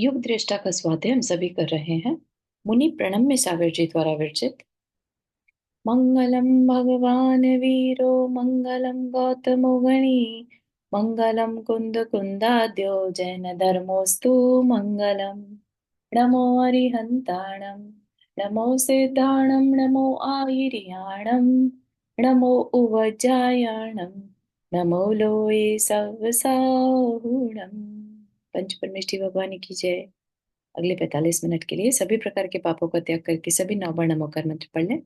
युग दृष्टा का स्वाध्याय हम सभी कर रहे हैं। मुनि प्रणम में सागर जी द्वारा विरचित। मंगलम भगवान वीरो मंगलम गौतमो गणी मंगलम कुंद कुंदाद्यो जैन धर्मोस्तु मंगलम। नमो अरिहंताणम नमो सिद्धाणम नमो आयर्याणम नमो उवज्जायाणम नमो लोये सवसाहुणम। पंच परमेष्ठी भगवान की जय। अगले 45 मिनट के लिए सभी प्रकार के पापों का त्याग करके सभी नवबर नमोकार मंत्र पढ़ लें।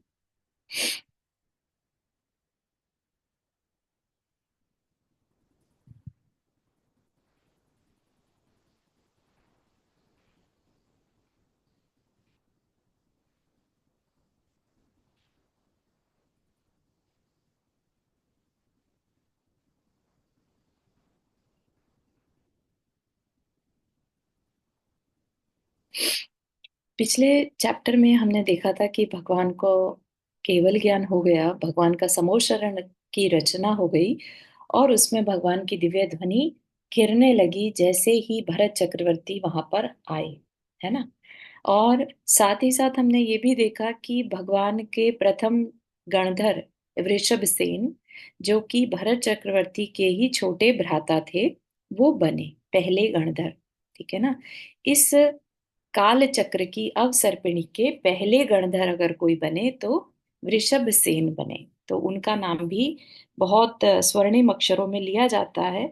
पिछले चैप्टर में हमने देखा था कि भगवान को केवल ज्ञान हो गया, भगवान का समोच्चारण की रचना हो गई और उसमें भगवान की दिव्य ध्वनि गिरने लगी जैसे ही भरत चक्रवर्ती वहां पर आए, है ना। और साथ ही साथ हमने ये भी देखा कि भगवान के प्रथम गणधर वृषभसेन, जो कि भरत चक्रवर्ती के ही छोटे भ्राता थे, वो बने पहले गणधर। ठीक है ना। इस काल चक्र की अवसर्पिणी के पहले गणधर अगर कोई बने तो वृषभ सेन बने। तो उनका नाम भी बहुत स्वर्णिम अक्षरों में लिया जाता है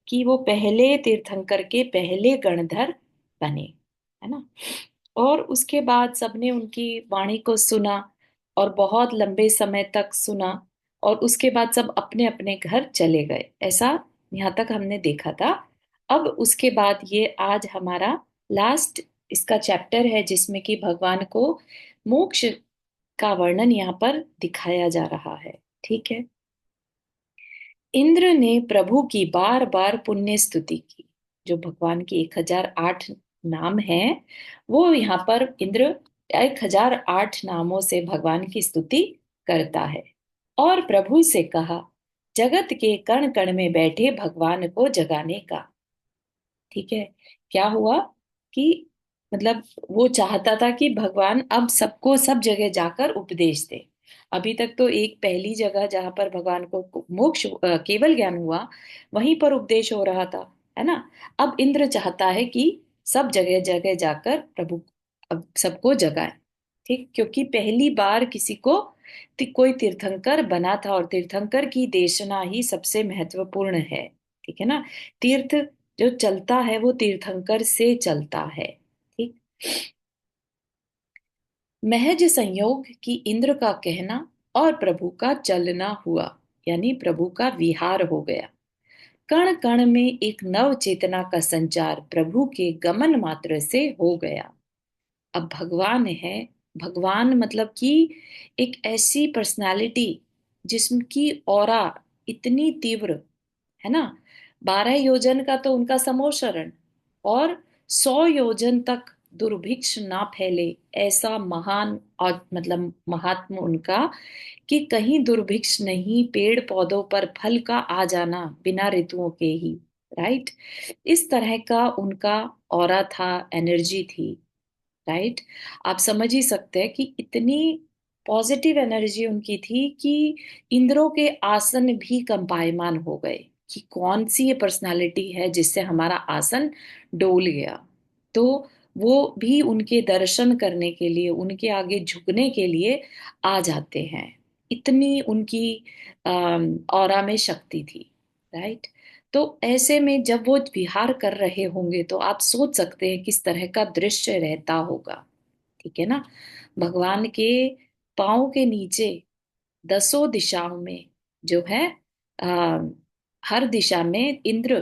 कि वो पहले तीर्थंकर के पहले गणधर बने, है ना। और उसके बाद सबने उनकी वाणी को सुना और बहुत लंबे समय तक सुना और उसके बाद सब अपने अपने घर चले गए। ऐसा यहाँ तक हमने देखा था। अब उसके बाद ये आज हमारा लास्ट इसका चैप्टर है जिसमें कि भगवान को मोक्ष का वर्णन यहाँ पर दिखाया जा रहा है। ठीक है। इंद्र ने प्रभु की बार बार पुण्य स्तुति की। जो भगवान की 1008 नाम है, वो यहाँ पर इंद्र 1008 नामों से भगवान की स्तुति करता है और प्रभु से कहा जगत के कण कण में बैठे भगवान को जगाने का। ठीक है। क्या हुआ कि मतलब वो चाहता था कि भगवान अब सबको सब जगह जाकर उपदेश दे। अभी तक तो एक पहली जगह जहां पर भगवान को मोक्ष केवल ज्ञान हुआ, वहीं पर उपदेश हो रहा था, है ना। अब इंद्र चाहता है कि सब जगह जगह जाकर प्रभु अब सबको जगाए। ठीक, क्योंकि पहली बार किसी को कोई तीर्थंकर बना था और तीर्थंकर की देशना ही सबसे महत्वपूर्ण है। ठीक है ना। तीर्थ जो चलता है वो तीर्थंकर से चलता है। ठीक। महज संयोग कि इंद्र का कहना और प्रभु का चलना हुआ, यानी प्रभु का विहार हो गया। कण कण में एक नव चेतना का संचार प्रभु के गमन मात्र से हो गया। अब भगवान है, भगवान मतलब कि एक ऐसी पर्सनालिटी जिसकी ऑरा इतनी तीव्र, है ना। 12 योजन का तो उनका समोच्चारण और 100 योजन तक दुर्भिक्ष ना फैले, ऐसा महान और मतलब महात्मा उनका कि कहीं दुर्भिक्ष नहीं, पेड़ पौधों पर फल का आ जाना बिना ऋतुओं के ही। राइट। इस तरह का उनका ऑरा था, एनर्जी थी। राइट। आप समझ ही सकते हैं कि इतनी पॉजिटिव एनर्जी उनकी थी कि इंद्रों के आसन भी कंपायमान हो गए कि कौन सी ये पर्सनालिटी है जिससे हमारा आसन डोल गया। तो वो भी उनके दर्शन करने के लिए, उनके आगे झुकने के लिए आ जाते हैं। इतनी उनकी ऑरा में शक्ति थी। राइट। तो ऐसे में जब वो विहार कर रहे होंगे तो आप सोच सकते हैं किस तरह का दृश्य रहता होगा। ठीक है ना। भगवान के पाँव के नीचे 10 दिशाओं में जो है, आ, हर दिशा में इंद्र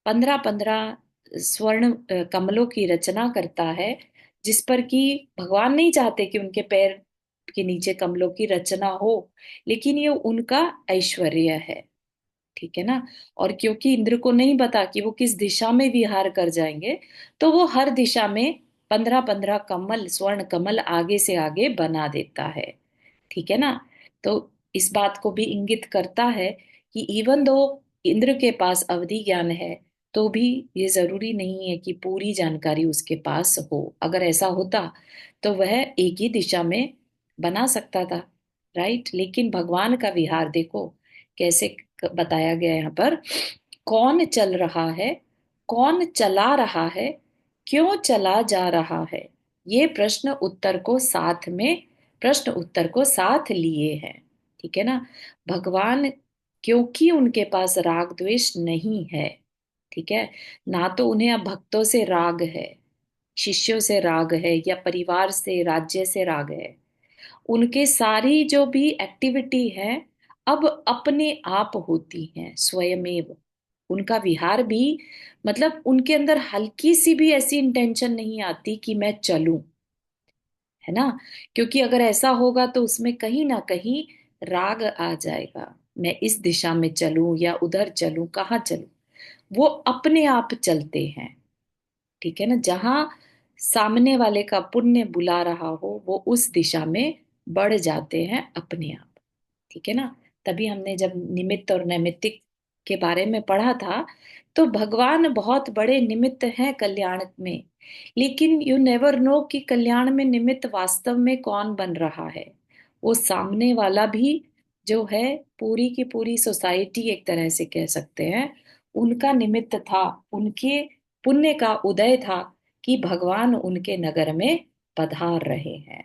15-15 स्वर्ण कमलों की रचना करता है, जिस पर कि भगवान नहीं चाहते कि उनके पैर के नीचे कमलों की रचना हो, लेकिन ये उनका ऐश्वर्य है। ठीक है ना। और क्योंकि इंद्र को नहीं पता कि वो किस दिशा में विहार कर जाएंगे, तो वो हर दिशा में 15-15 कमल, स्वर्ण कमल आगे से आगे बना देता है। ठीक है ना। तो इस बात को भी इंगित करता है कि इवन दो इंद्र के पास अवधि ज्ञान है, तो भी ये जरूरी नहीं है कि पूरी जानकारी उसके पास हो। अगर ऐसा होता तो वह एक ही दिशा में बना सकता था, राइट। लेकिन भगवान का विहार देखो कैसे बताया गया है यहाँ पर। कौन चल रहा है, कौन चला रहा है, क्यों चला जा रहा है, ये प्रश्न उत्तर को साथ लिए हैं। ठीक है ना। भगवान, क्योंकि उनके पास राग द्वेष नहीं है, ठीक है, ना तो उन्हें अब भक्तों से राग है, शिष्यों से राग है, या परिवार से, राज्य से राग है। उनके सारी जो भी एक्टिविटी है अब अपने आप होती हैं स्वयमेव। उनका विहार भी, मतलब उनके अंदर हल्की सी भी ऐसी इंटेंशन नहीं आती कि मैं चलूं, है ना। क्योंकि अगर ऐसा होगा तो उसमें कहीं ना कहीं राग आ जाएगा। मैं इस दिशा में चलूं या उधर चलूं, कहाँ चलूं। वो अपने आप चलते हैं, ठीक है ना। जहां सामने वाले का पुण्य बुला रहा हो वो उस दिशा में बढ़ जाते हैं अपने आप, ठीक है ना। तभी हमने जब निमित्त और नैमित्तिक के बारे में पढ़ा था, तो भगवान बहुत बड़े निमित्त हैं कल्याण में। लेकिन यू नेवर नो कि कल्याण में निमित्त वास्तव में कौन बन रहा है। वो सामने वाला भी जो है, पूरी की पूरी सोसाइटी एक तरह से कह सकते हैं, उनका निमित्त था। उनके पुण्य का उदय था कि भगवान उनके नगर में पधार रहे हैं।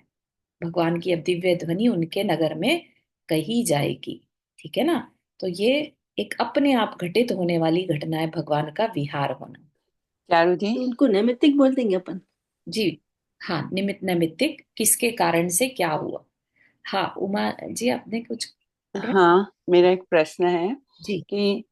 भगवान की अब दिव्य ध्वनि उनके नगर में कही जाएगी, ठीक है ना। तो ये एक अपने आप घटित होने वाली घटना है, भगवान का विहार होना। चारू जी। तो उनको नैमित्तिक बोल देंगे अपन। जी हाँ, निमित्त नैमित्तिक किसके कारण से क्या हुआ। हाँ उमा जी, आपने कुछ बोल रहे हैं? हाँ, मेरा एक प्रश्न है जी। कि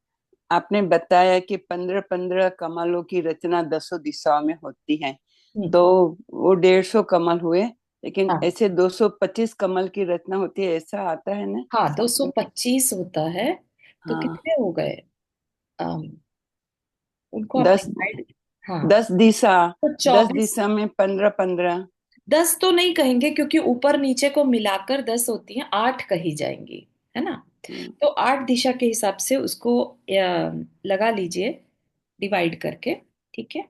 आपने बताया कि 15-15 कमलों की रचना 10 दिशाओं में होती है, हम्म। तो वो 150 कमल हुए। लेकिन हाँ ऐसे 225 कमल की रचना होती है, ऐसा आता है ना हाँ, शास्त्र में? 225 होता है। तो हाँ। कितने हो गए? अम, उनको आप 10, डिवाइड, हाँ 10 दिशा, तो दस 24। दिशा में 15-15। 10 तो नहीं कहेंगे क्योंकि ऊपर नीचे को मिलाकर 10 होती हैं, 8 कही जाएंगी, है ना। तो 8 दिशा के हिसाब से उसको लगा लीजिए, डिवाइड करके, ठीक है।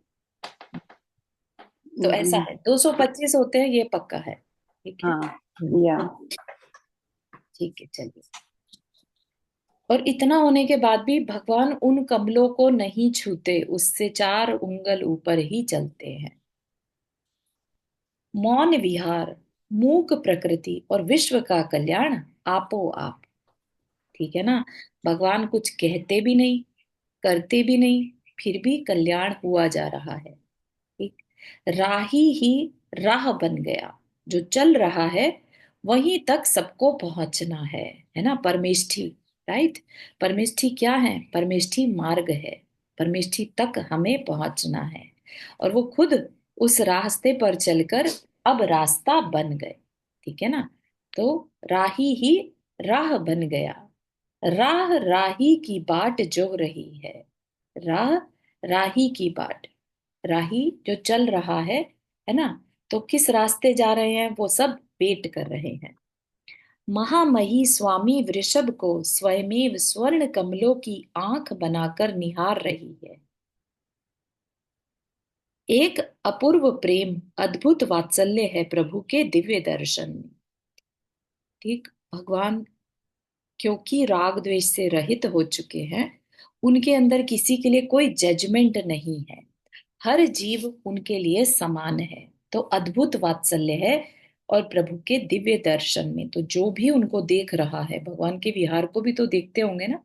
तो ऐसा है, 225 होते हैं, ये पक्का है, ठीक है। हाँ, या ठीक है, चलिए। और इतना होने के बाद भी भगवान उन कमलों को नहीं छूते, उससे 4 उंगल ऊपर ही चलते हैं। मौन विहार, मूक प्रकृति और विश्व का कल्याण आपो आप, ठीक है ना। भगवान कुछ कहते भी नहीं, करते भी नहीं, फिर भी कल्याण हुआ जा रहा है, ठीक। राही ही राह बन गया, जो चल रहा है वहीं तक सबको पहुंचना है ना। परमेष्ठी, राइट। परमेष्ठी क्या है? परमेष्ठी मार्ग है। परमेष्ठी तक हमें पहुंचना है, और वो खुद उस रास्ते पर चलकर अब रास्ता बन गए, ठीक है ना। तो राही ही राह बन गया, राह राही की बाट जो रही है। राह राही की बाट, राही जो चल रहा है ना। तो किस रास्ते जा रहे हैं वो सब वेट कर रहे हैं। महामही स्वामी वृषभ को स्वयमेव स्वर्ण कमलों की आंख बनाकर निहार रही है। एक अपूर्व प्रेम, अद्भुत वात्सल्य है प्रभु के दिव्य दर्शन में, ठीक। भगवान क्योंकि राग द्वेष से रहित हो चुके हैं, उनके अंदर किसी के लिए कोई जजमेंट नहीं है। हर जीव उनके लिए समान है। तो अद्भुत वात्सल्य है। और प्रभु के दिव्य दर्शन में तो जो भी उनको देख रहा है, भगवान के विहार को भी तो देखते होंगे ना।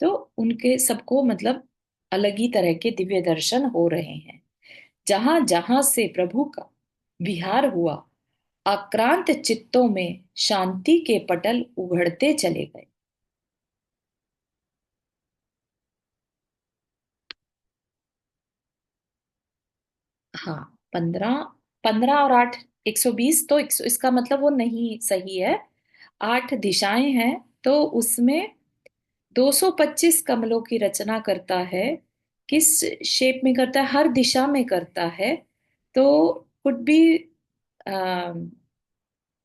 तो उनके सबको मतलब अलग ही तरह के दिव्य दर्शन हो रहे हैं। जहां जहां से प्रभु का विहार हुआ, आक्रांत चित्तों में शांति के पटल उघड़ते चले गए। हाँ, 15, 15 और 8, 120। तो इसका मतलब वो नहीं सही है। 8 दिशाएं हैं, तो उसमें 225 कमलों की रचना करता है। किस शेप में करता है? हर दिशा में करता है। तो कुड भी,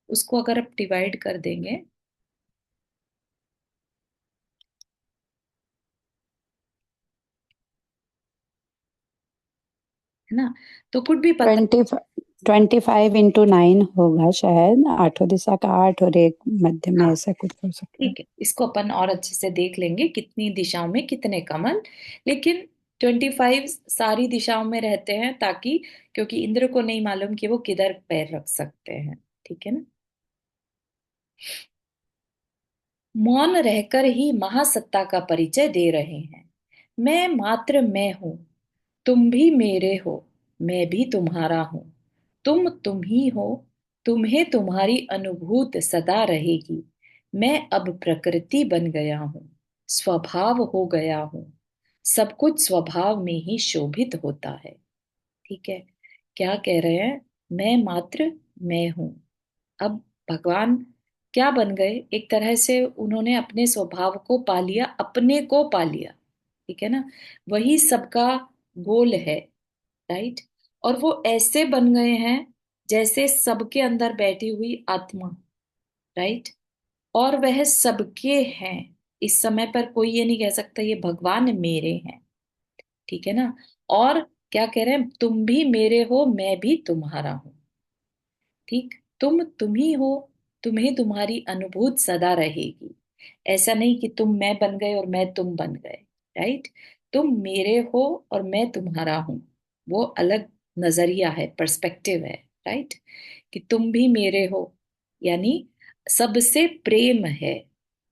उसको अगर आप डिवाइड कर देंगे, है ना। तो कुछ भी पता 25 × 9 होगा शायद, 8 दिशा का 8 और एक मध्य में, हाँ, ऐसा कुछ हो सकता है। ठीक है, इसको अपन और अच्छे से देख लेंगे कितनी दिशाओं में कितने कमल। लेकिन 25 सारी दिशाओं में रहते हैं, ताकि क्योंकि इंद्र को नहीं मालूम कि वो किधर पैर रख सकते हैं। ठीक है ना। मौन रहकर ही महासत्ता का परिचय दे रहे हैं। मैं मात्र मैं हूं, तुम भी मेरे हो, मैं भी तुम्हारा हूं। तुम ही हो, तुम्हें तुम्हारी अनुभूत सदा रहेगी। मैं अब प्रकृति बन गया हूं, स्वभाव हो गया हूं। सब कुछ स्वभाव में ही शोभित होता है। ठीक है, क्या कह रहे हैं? मैं मात्र मैं हूं। अब भगवान क्या बन गए? एक तरह से उन्होंने अपने स्वभाव को पा लिया, अपने को पा लिया। ठीक है ना। वही सबका गोल है। राइट। और वो ऐसे बन गए हैं जैसे सबके अंदर बैठी हुई आत्मा। राइट। और वह सबके हैं। इस समय पर कोई ये नहीं कह सकता ये भगवान मेरे हैं। ठीक है ना। और क्या कह रहे हैं? तुम भी मेरे हो, मैं भी तुम्हारा हूं। ठीक। तुम ही हो, तुम्हें तुम्हारी अनुभूत सदा रहेगी। ऐसा नहीं कि तुम मैं बन गए और मैं तुम बन गए। राइट। तुम मेरे हो और मैं तुम्हारा हूं। वो अलग नजरिया है, पर्सपेक्टिव है। राइट। कि तुम भी मेरे हो, यानी सबसे प्रेम है।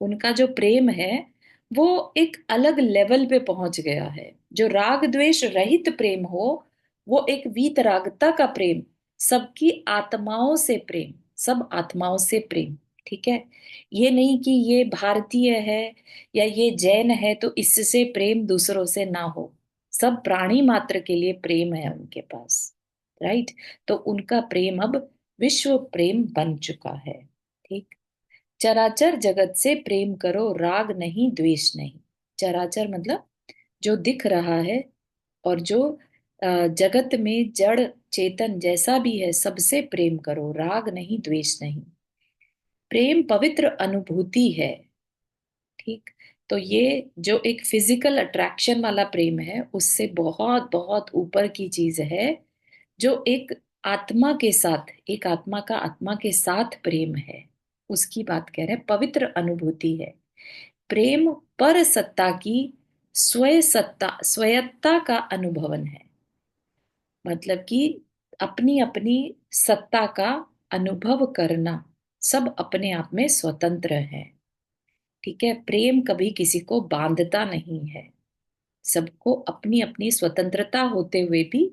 उनका जो प्रेम है वो एक अलग लेवल पे पहुंच गया है। जो राग द्वेष रहित प्रेम हो, वो एक वीतरागता का प्रेम, सबकी आत्माओं से प्रेम, सब आत्माओं से प्रेम। ठीक है। ये नहीं कि ये भारतीय है या ये जैन है तो इससे प्रेम दूसरों से ना हो। सब प्राणी मात्र के लिए प्रेम है उनके पास। राइट। तो उनका प्रेम अब विश्व प्रेम बन चुका है। ठीक। चराचर जगत से प्रेम करो, राग नहीं द्वेष नहीं। चराचर मतलब जो दिख रहा है और जो जगत में जड़ चेतन जैसा भी है, सबसे प्रेम करो, राग नहीं द्वेष नहीं। प्रेम पवित्र अनुभूति है। ठीक। तो ये जो एक फिजिकल अट्रैक्शन वाला प्रेम है, उससे बहुत बहुत ऊपर की चीज है। जो एक आत्मा के साथ, एक आत्मा का आत्मा के साथ प्रेम है, उसकी बात कह रहे हैं। पवित्र अनुभूति है। प्रेम पर सत्ता की स्वय सत्ता, स्वयत्ता का अनुभवन है। मतलब कि अपनी अपनी सत्ता का अनुभव करना। सब अपने आप में स्वतंत्र है। ठीक है। प्रेम कभी किसी को बांधता नहीं है। सबको अपनी अपनी स्वतंत्रता होते हुए भी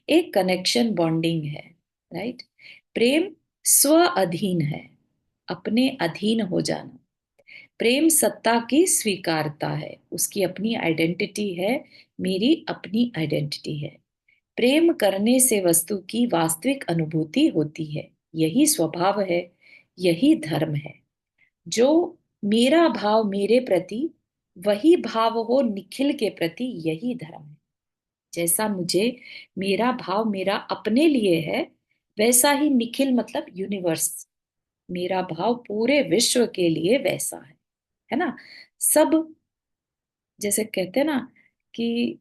एक कनेक्शन, बॉन्डिंग है। राइट। प्रेम स्व अधीन है, अपने अधीन हो जाना। प्रेम सत्ता की स्वीकारता है, उसकी अपनी आइडेंटिटी है, मेरी अपनी आइडेंटिटी है। प्रेम करने से वस्तु की वास्तविक अनुभूति होती है। यही स्वभाव है, यही धर्म है। जो मेरा भाव मेरे प्रति, वही भाव हो निखिल के प्रति, यही धर्म है। जैसा मुझे मेरा भाव मेरा अपने लिए है, वैसा ही निखिल मतलब यूनिवर्स, मेरा भाव पूरे विश्व के लिए वैसा है ना। सब जैसे कहते हैं ना कि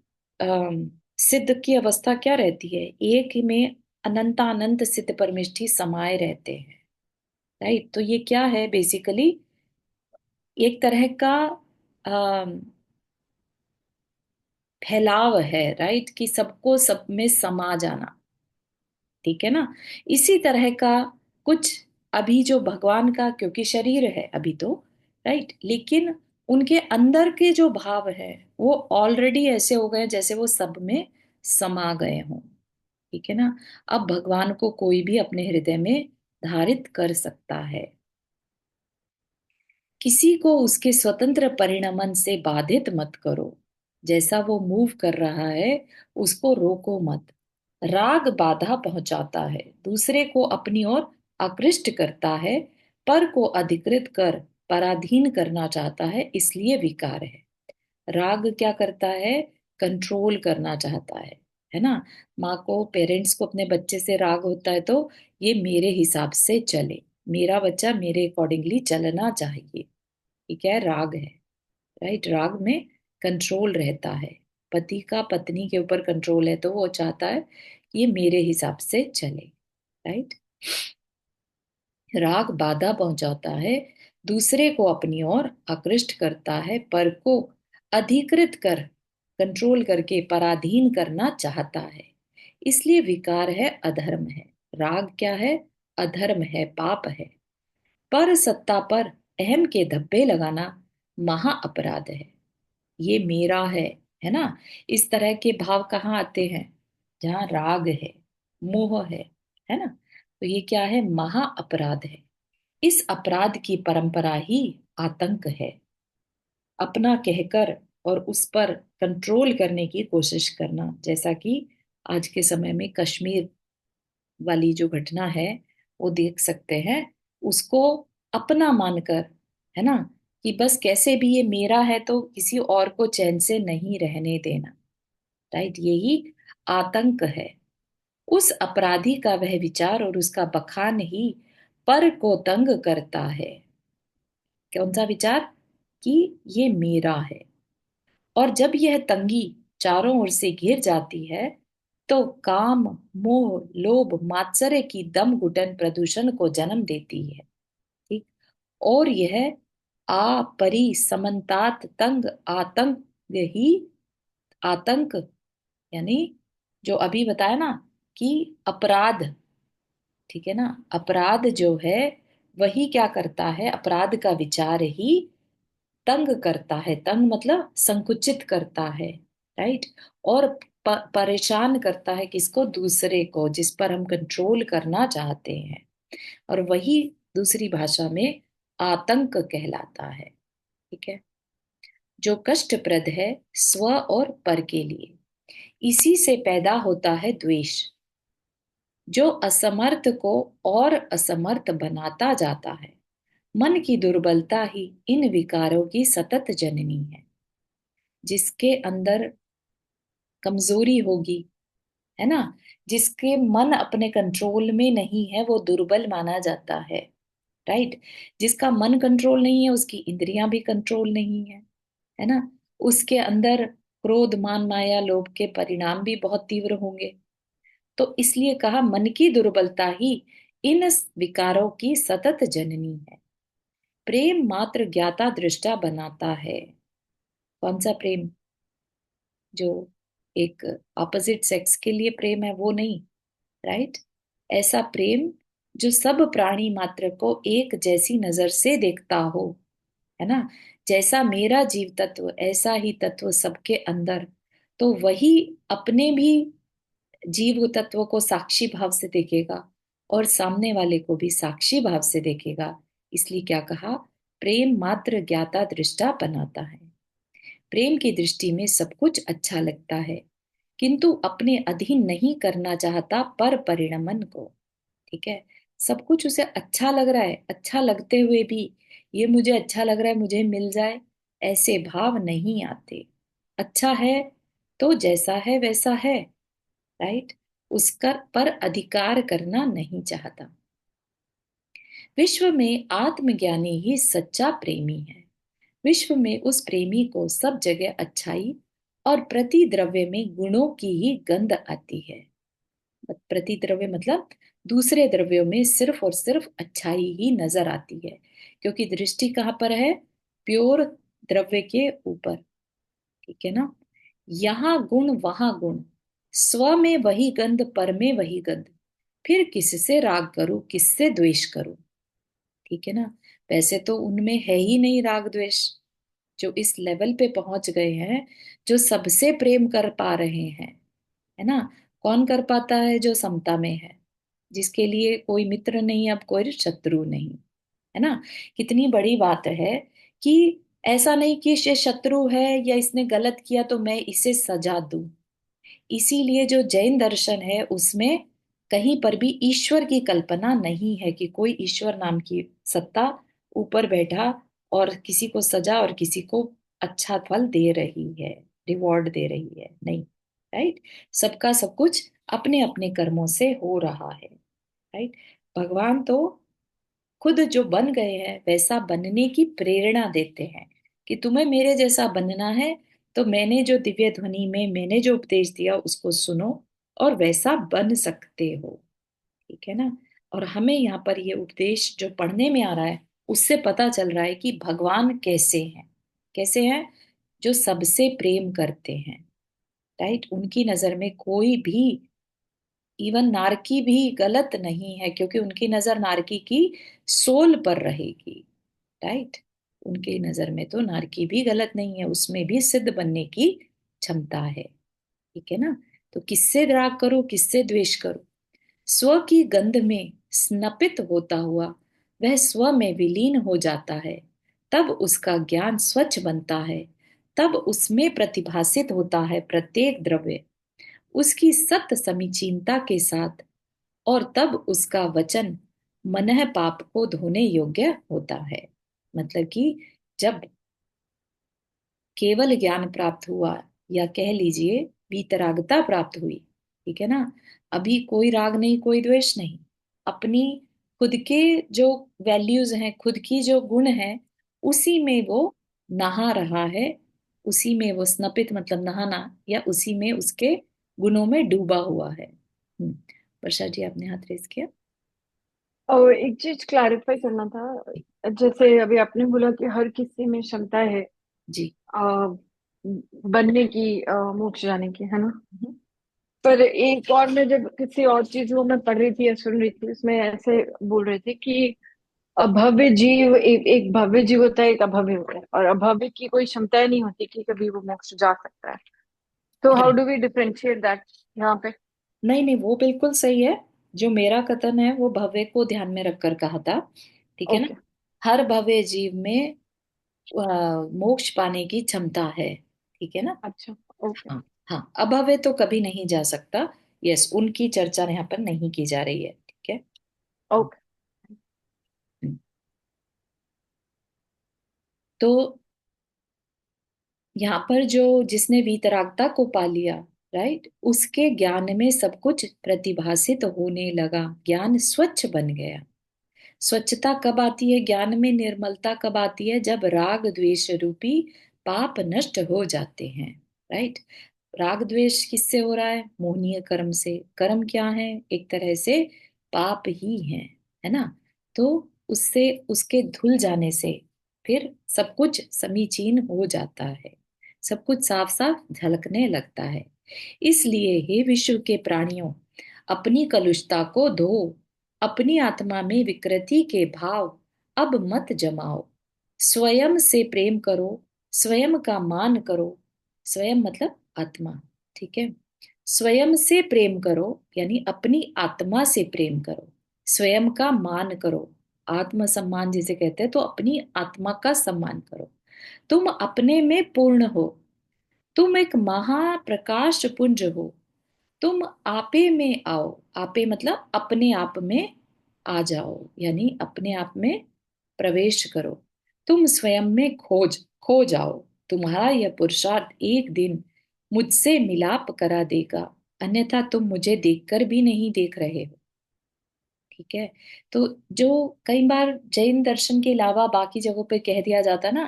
सिद्ध की अवस्था क्या रहती है? एक ही में अनंत सिद्ध परमिष्ठि समाये रहते हैं। राइट। तो ये क्या है? बेसिकली एक तरह का अम, फैलाव है। राइट। कि सबको सब में समा जाना। ठीक है ना। इसी तरह का कुछ अभी जो भगवान का, क्योंकि शरीर है अभी तो, राइट, लेकिन उनके अंदर के जो भाव है वो ऑलरेडी ऐसे हो गए जैसे वो सब में समा गए हों। ठीक है ना। अब भगवान को कोई भी अपने हृदय में धारित कर सकता है। किसी को उसके स्वतंत्र परिणमन से बाधित मत करो। जैसा वो मूव कर रहा है उसको रोको मत। राग बाधा पहुंचाता है, दूसरे को अपनी ओर आकृष्ट करता है, पर को अधिकृत कर पराधीन करना चाहता है, इसलिए विकार है। राग क्या करता है? कंट्रोल करना चाहता है ना। माँ को, पेरेंट्स को अपने बच्चे से राग होता है तो ये मेरे हिसाब से चले, मेरा बच्चा मेरे अकॉर्डिंगली चलना चाहिए। ठीक है, राग है। राइट। राग में कंट्रोल रहता है, पति का पत्नी के ऊपर कंट्रोल है तो वो चाहता है कि ये मेरे हिसाब से चले, राइट। राग बाधा पहुंचाता है, दूसरे को अपनी ओर आकृष्ट करता है, पर को अधिकृत कर कंट्रोल करके पराधीन करना चाहता है, इसलिए विकार है, अधर्म है। राग क्या है? अधर्म है, पाप है। पर सत्ता पर अहम के धब्बे लगाना महा अपराध है। ये मेरा है ना। इस तरह के भाव कहाँ आते हैं? जहाँ राग है, मोह है ना। तो ये क्या है? महा अपराध है। इस अपराध की परंपरा ही आतंक है। अपना कहकर और उस पर कंट्रोल करने की कोशिश करना, जैसा कि आज के समय में कश्मीर वाली जो घटना है वो देख सकते हैं। उसको अपना मानकर, है ना, कि बस कैसे भी ये मेरा है तो किसी और को चैन से नहीं रहने देना, राइट। यही आतंक है। उस अपराधी का वह विचार और उसका बखान ही पर को तंग करता है। कौन सा विचार? कि ये मेरा है। और जब यह तंगी चारों ओर से घिर जाती है तो काम, मोह, लोभ, मात्सर्य की दम घुटन प्रदूषण को जन्म देती है, ठीक। और यह अपरि समन्तात तंग आतंक ही आतंक, यानी जो अभी बताया ना कि अपराध, ठीक है ना, अपराध जो है वही क्या करता है? अपराध का विचार ही तंग करता है। तंग मतलब संकुचित करता है, राइट। और परेशान करता है किसको? दूसरे को, जिस पर हम कंट्रोल करना चाहते हैं। और वही दूसरी भाषा में आतंक कहलाता है, ठीक है। जो कष्टप्रद है स्व और पर के लिए, इसी से पैदा होता है द्वेष, जो असमर्थ को और असमर्थ बनाता जाता है। मन की दुर्बलता ही इन विकारों की सतत जननी है। जिसके अंदर कमजोरी होगी, है ना, जिसके मन अपने कंट्रोल में नहीं है वो दुर्बल माना जाता है, राइट। जिसका मन कंट्रोल नहीं है उसकी इंद्रियां भी कंट्रोल नहीं है ना। उसके अंदर क्रोध, मान, माया, लोभ के परिणाम भी बहुत तीव्र होंगे। तो इसलिए कहा मन की दुर्बलता ही इन विकारों की सतत जननी है। प्रेम मात्र ज्ञाता दृष्टा बनाता है। कौन सा प्रेम? जो एक ऑपोजिट सेक्स के लिए प्रेम है वो नहीं, राइट। ऐसा प्रेम जो सब प्राणी मात्र को एक जैसी नजर से देखता हो, है ना। जैसा मेरा जीव तत्व ऐसा ही तत्व सबके अंदर, तो वही अपने भी जीव तत्व को साक्षी भाव से देखेगा और सामने वाले को भी साक्षी भाव से देखेगा। इसलिए क्या कहा? प्रेम मात्र ज्ञाता दृष्टा बनाता है। प्रेम की दृष्टि में सब कुछ अच्छा लगता है, किंतु अपने अधीन नहीं करना चाहता पर परिणमन को, ठीक है। सब कुछ उसे अच्छा लग रहा है, अच्छा लगते हुए भी ये मुझे अच्छा लग रहा है, मुझे मिल जाए, ऐसे भाव नहीं आते। अच्छा है तो जैसा है वैसा है, राइट। उसका पर अधिकार करना नहीं चाहता। विश्व में आत्मज्ञानी ही सच्चा प्रेमी है। विश्व में उस प्रेमी को सब जगह अच्छाई और प्रति द्रव्य में गुणों की ही गंध आती है। प्रति द्रव्य मतलब दूसरे द्रव्यों में सिर्फ और सिर्फ अच्छाई ही नजर आती है, क्योंकि दृष्टि कहाँ पर है? प्योर द्रव्य के ऊपर, ठीक है ना। यहाँ गुण वहां गुण, स्व में वही गंध, पर में वही गंध, फिर किससे राग करूं, किससे द्वेष करूं, ठीक है ना। वैसे तो उनमें है ही नहीं राग द्वेष। जो इस लेवल पे पहुंच गए हैं, जो सबसे प्रेम कर पा रहे हैं, है ना। कौन कर पाता है? जो समता में है, जिसके लिए कोई मित्र नहीं, अब कोई शत्रु नहीं, है ना। कितनी बड़ी बात है कि ऐसा नहीं कि ये शत्रु है या इसने गलत किया तो मैं इसे सजा दूं। इसीलिए जो जैन दर्शन है उसमें कहीं पर भी ईश्वर की कल्पना नहीं है कि कोई ईश्वर नाम की सत्ता ऊपर बैठा और किसी को सजा और किसी को अच्छा फल दे रही है, रिवॉर्ड दे रही है, नहीं, राइट। सबका सब कुछ अपने अपने कर्मों से हो रहा है, राइट। भगवान तो खुद जो बन गए हैं वैसा बनने की प्रेरणा देते हैं कि तुम्हें मेरे जैसा बनना है तो मैंने जो दिव्य ध्वनि में मैंने जो उपदेश दिया उसको सुनो और वैसा बन सकते हो। ठीक है ना। और हमें यहाँ पर ये उपदेश जो पढ़ने में आ रहा है उससे पता चल रहा है कि भगवान कैसे हैं। कैसे हैं? जो सबसे प्रेम करते हैं। राइट। उनकी नजर में कोई भी, इवन नारकी भी गलत नहीं है, क्योंकि उनकी नजर नारकी की सोल पर रहेगी। राइट। उनकी नजर में तो नारकी भी गलत नहीं है, उसमें भी सिद्ध बनने की क्षमता है। ठीक है ना। तो किससे राग करो, किससे द्वेष करो? स्व की गंध में स्नपित होता हुआ वह स्व में विलीन हो जाता है, तब उसका ज्ञान स्वच्छ बनता है। तब उसमें प्रतिभासित होता है प्रत्येक द्रव्य उसकी सत्य समीचीनता के साथ, और तब उसका वचन मनः पाप को धोने योग्य होता है। मतलब कि जब केवल ज्ञान प्राप्त हुआ, या कह लीजिए वीतरागता प्राप्त हुई, ठीक है ना, अभी कोई राग नहीं, कोई द्वेष नहीं, अपनी खुद के जो वैल्यूज हैं, खुद की जो गुण है, उसी में वो नहा रहा है। उसी में वो स्नपित मतलब नहाना, या उसी में उसके गुणों में डूबा हुआ है। वर्षा जी आपने हाथ रेस किया। और एक चीज क्लैरिफाई करना था, जैसे अभी आपने बोला कि हर किसी में क्षमता है जी। आ, बनने की, मोक्ष जाने की, है ना। हम्म, पर एक और, मैं जब किसी और चीज को मैं पढ़ रही थी या सुन रही थी, उसमें ऐसे बोल रहे थे कि अभव्य जीव, एक भव्य जीव होता है, एक अभव्य होता है, और अभव्य की कोई क्षमता नहीं होती कि कभी वो मोक्ष जा सकता है। तो how right। Do we differentiate that यहाँ पे? नहीं नहीं, वो बिल्कुल सही है। जो मेरा कथन है वो भव्य को ध्यान में रखकर कहा था। ठीक है ना। ओके। हर भव्य जीव में मोक्ष पाने की क्षमता है। ठीक है ना। अच्छा। ओके। हाँ। हाँ, अभव्य तो कभी नहीं जा सकता। यस, उनकी चर्चा यहाँ पर नहीं की जा रही है। ठीक है। ओके। हम्म। तो यहाँ पर जो जिसने वीतरागता को पा लिया, राइट, उसके ज्ञान में सब कुछ प्रतिभासित होने लगा, ज्ञान स्वच्छ बन गया। स्वच्छता कब आती है ज्ञान में? निर्मलता कब आती है? जब राग द्वेष रूपी पाप नष्ट हो जाते हैं। राइट। राग द्वेष किससे हो रहा है? मोहनीय कर्म से। कर्म क्या है? एक तरह से पाप ही है ना। तो उससे, उसके धुल जाने से फिर सब कुछ समीचीन हो जाता है, सब कुछ साफ साफ झलकने लगता है। इसलिए हे विश्व के प्राणियों, अपनी कलुषता को धो, अपनी आत्मा में विकृति के भाव अब मत जमाओ। स्वयं से प्रेम करो, स्वयं का मान करो। स्वयं मतलब आत्मा। ठीक है। स्वयं से प्रेम करो, यानी अपनी आत्मा से प्रेम करो। स्वयं का मान करो, आत्म सम्मान जिसे कहते हैं, तो अपनी आत्मा का सम्मान करो। तुम अपने में पूर्ण हो, तुम एक महाप्रकाश पुंज हो। तुम आपे में आओ। आपे मतलब अपने आप में आ जाओ, यानी अपने आप में प्रवेश करो। तुम स्वयं में खो जाओ। तुम्हारा यह पुरुषार्थ एक दिन मुझसे मिलाप करा देगा, अन्यथा तुम मुझे देखकर भी नहीं देख रहे हो। ठीक है। तो जो कई बार जैन दर्शन के अलावा बाकी जगहों पे कह दिया जाता ना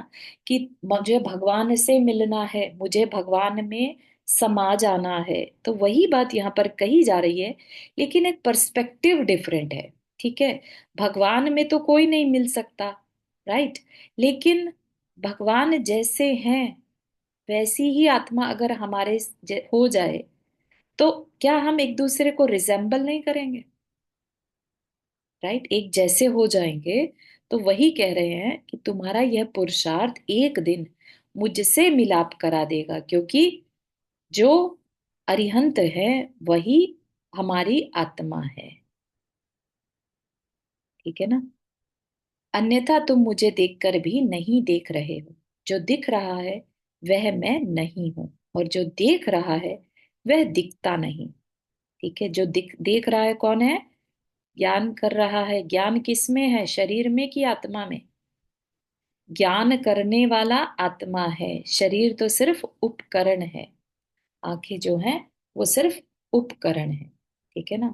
कि मुझे भगवान से मिलना है, मुझे भगवान में समा जाना है, तो वही बात यहाँ पर कही जा रही है, लेकिन एक पर्सपेक्टिव डिफरेंट है। ठीक है। भगवान में तो कोई नहीं मिल सकता, राइट, लेकिन भगवान जैसे हैं वैसी ही आत्मा अगर हमारे हो जाए, तो क्या हम एक दूसरे को रिजेंबल नहीं करेंगे? राइट, एक जैसे हो जाएंगे। तो वही कह रहे हैं कि तुम्हारा यह पुरुषार्थ एक दिन मुझसे मिलाप करा देगा, क्योंकि जो अरिहंत है वही हमारी आत्मा है। ठीक है ना। अन्यथा तुम मुझे देखकर भी नहीं देख रहे हो। जो दिख रहा है वह मैं नहीं हूं, और जो देख रहा है वह दिखता नहीं। ठीक है। जो देख रहा है कौन है? ज्ञान कर रहा है। ज्ञान किस में है? शरीर में कि आत्मा में? ज्ञान करने वाला आत्मा है, शरीर तो सिर्फ उपकरण है। आंखें जो हैं वो सिर्फ उपकरण है। ठीक है ना।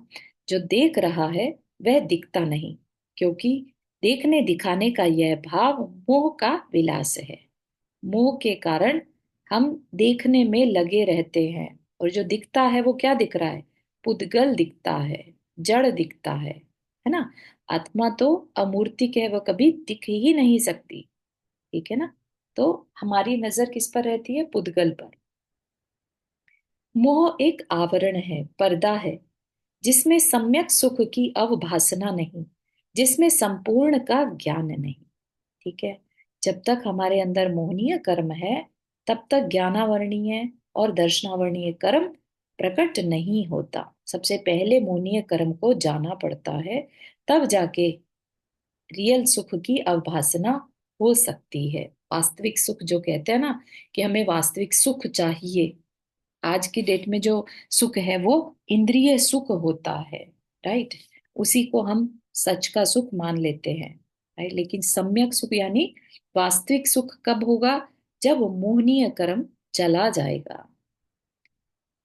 जो देख रहा है वह दिखता नहीं, क्योंकि देखने दिखाने का यह भाव मोह का विलास है। मोह के कारण हम देखने में लगे रहते हैं, और जो दिखता है वो क्या दिख रहा है? पुद्गल दिखता है, जड़ दिखता है ना। आत्मा तो अमूर्तिक है, वो कभी दिख ही नहीं सकती। ठीक है ना। तो हमारी नजर किस पर रहती है? पुद्गल पर। मोह एक आवरण है, पर्दा है, जिसमें सम्यक सुख की अवभासना नहीं, जिसमें संपूर्ण का ज्ञान नहीं। ठीक है। जब तक हमारे अंदर मोहनीय कर्म है, तब तक ज्ञानावर्णीय और दर्शनावर्णीय कर्म प्रकट नहीं होता। सबसे पहले मोहनीय कर्म को जाना पड़ता है, तब जाके रियल सुख की अवभासना हो सकती है। वास्तविक सुख जो कहते हैं ना, कि हमें वास्तविक सुख चाहिए, आज की डेट में जो सुख है वो इंद्रिय सुख होता है। राइट। उसी को हम सच का सुख मान लेते हैं। राइट। लेकिन सम्यक सुख यानी वास्तविक सुख कब होगा? जब मोहनीय कर्म चला जाएगा।